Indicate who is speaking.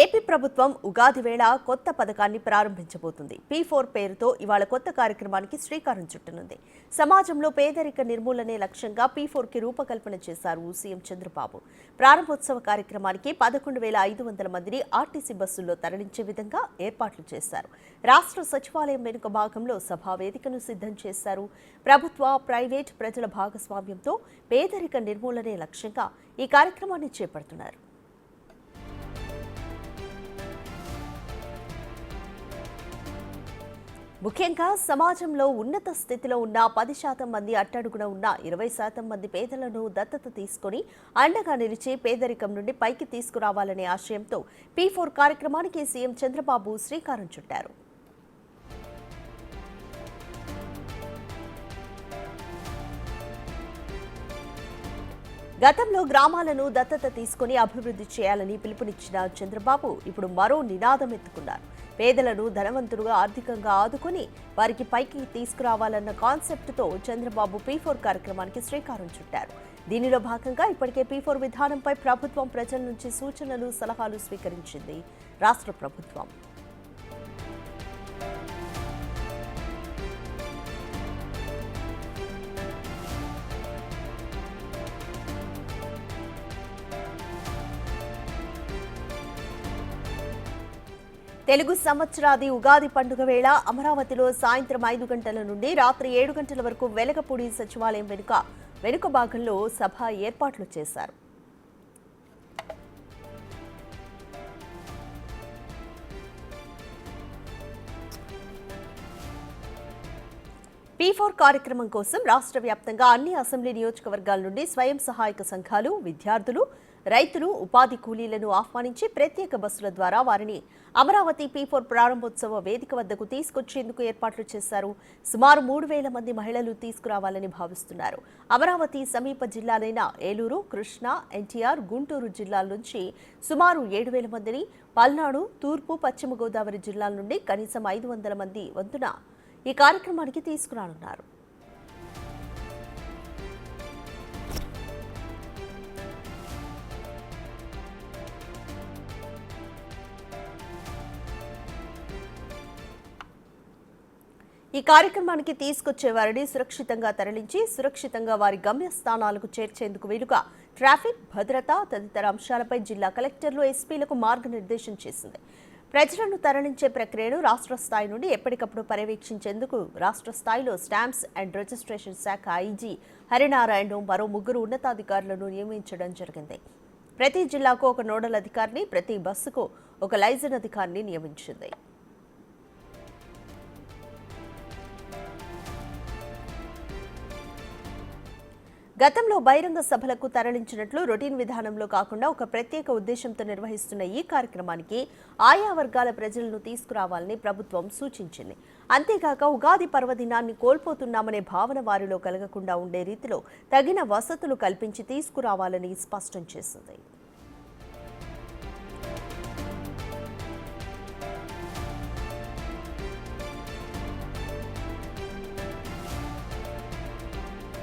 Speaker 1: AP ప్రభుత్వం ఉగాది వేళ కొత్త పథకాన్ని ప్రారంభించబోతుంది. P4 పేరుతో ఇవాళ కొత్త కార్యక్రమానికి శ్రీకారం చుట్టనుంది. సమాజంలో పేదరిక నిర్మూలనే లక్ష్యంగా P4కి రూపకల్పన చేశారు సీఎం చంద్రబాబు. ప్రారంభోత్సవ కార్యక్రమానికి 11,500 మందిని ఆర్టీసీ బస్సుల్లో తరలించే విధంగా ఏర్పాట్లు చేశారు. రాష్ట్ర సచివాలయం వెనుక భాగంలో సభా వేదికను సిద్ధం చేశారు. ప్రభుత్వ, ప్రైవేట్, ప్రజల భాగస్వామ్యంతో పేదరిక నిర్మూలనే లక్ష్యంగా ఈ కార్యక్రమాన్ని చేపడుతున్నారు. ముఖ్యంగా సమాజంలో ఉన్నత స్థితిలో ఉన్న 10% మంది, అట్టడుగున ఉన్న 20% మంది పేదలను దత్తత తీసుకుని అండగా నిలిచి పేదరికం నుండి పైకి తీసుకురావాలనే ఆశయంతో P4 కార్యక్రమానికి సీఎం చంద్రబాబు శ్రీకారం చుట్టారు. గతంలో గ్రామాలను దత్తత తీసుకుని అభివృద్ధి చేయాలని పిలుపునిచ్చిన చంద్రబాబు ఇప్పుడు మరో నినాదం ఎత్తుకున్నారు. పేదలను ధనవంతులుగా ఆర్థికంగా ఆదుకుని వారికి పైకి తీసుకురావాలన్న కాన్సెప్ట్తో చంద్రబాబు P4 కార్యక్రమానికి శ్రీకారం చుట్టారు. దీనిలో భాగంగా ఇప్పటికే P4 విధానంపై ప్రభుత్వం ప్రజల నుంచి సూచనలు, సలహాలు స్వీకరించింది రాష్ట్ర ప్రభుత్వం. తెలుగు సంవత్సరాది ఉగాది పండుగ వేళ అమరావతిలో సాయంత్రం 5 గంటల నుండి రాత్రి 7 గంటల వరకు వెలగపూడి సచివాలయం వెనుక భాగంలో సభ ఏర్పాట్లు చేశారు. P4 కార్యక్రమం కోసం రాష్ట్ర వ్యాప్తంగా అన్ని అసెంబ్లీ నియోజకవర్గాల నుండి స్వయం సహాయక సంఘాలు, విద్యార్థులు, రైతులు, ఉపాధి కూలీలను ఆహ్వానించి ప్రత్యేక బస్సుల ద్వారా వారిని అమరావతి P4 ప్రారంభోత్సవ వేదిక వద్దకు తీసుకొచ్చేందుకు ఏర్పాట్లు చేశారు. సుమారు 3,000 మంది మహిళలు తీసుకురావాలని భావిస్తున్నారు. అమరావతి సమీప జిల్లాలైన ఏలూరు, కృష్ణా, ఎన్టీఆర్, గుంటూరు జిల్లాల నుంచి సుమారు 7,000 మందిని, పల్నాడు, తూర్పు, పశ్చిమ గోదావరి జిల్లాల నుండి కనీసం 500 మంది వంతున ఈ కార్యక్రమానికి తీసుకురానున్నారు. ఈ కార్యక్రమానికి తీసుకొచ్చే వారిని సురక్షితంగా తరలించి సురక్షితంగా వారి గమ్యస్థానాలకు చేర్చేందుకు వీలుగా ట్రాఫిక్, భద్రత తదితర అంశాలపై జిల్లా కలెక్టర్లు, ఎస్పీలకు మార్గనిర్దేశం చేసింది. ప్రజలను తరలించే ప్రక్రియను రాష్ట్ర స్థాయి నుండి ఎప్పటికప్పుడు పర్యవేక్షించేందుకు రాష్ట్ర స్థాయిలో స్టాంప్స్ అండ్ రిజిస్ట్రేషన్ శాఖ ఐజీ హరినారాయణను మరో 3 ఉన్నతాధికారులను నియమించడం జరిగింది. ప్రతి జిల్లాకు ఒక నోడల్ అధికారిని, ప్రతి బస్సుకు ఒక లైజన్ అధికారిని నియమించింది. గతంలో బహిరంగ సభలకు తరలించినట్లు రొటీన్ విధానంలో కాకుండా ఒక ప్రత్యేక ఉద్దేశంతో నిర్వహిస్తున్న ఈ కార్యక్రమానికి ఆయా వర్గాల ప్రజలను తీసుకురావాలని ప్రభుత్వం సూచించింది. అంతేకాక ఉగాది పర్వదినాన్ని కోల్పోతున్నామనే భావన వారిలో కలగకుండా ఉండే రీతిలో తగిన వసతులు కల్పించి తీసుకురావాలని స్పష్టం చేసింది.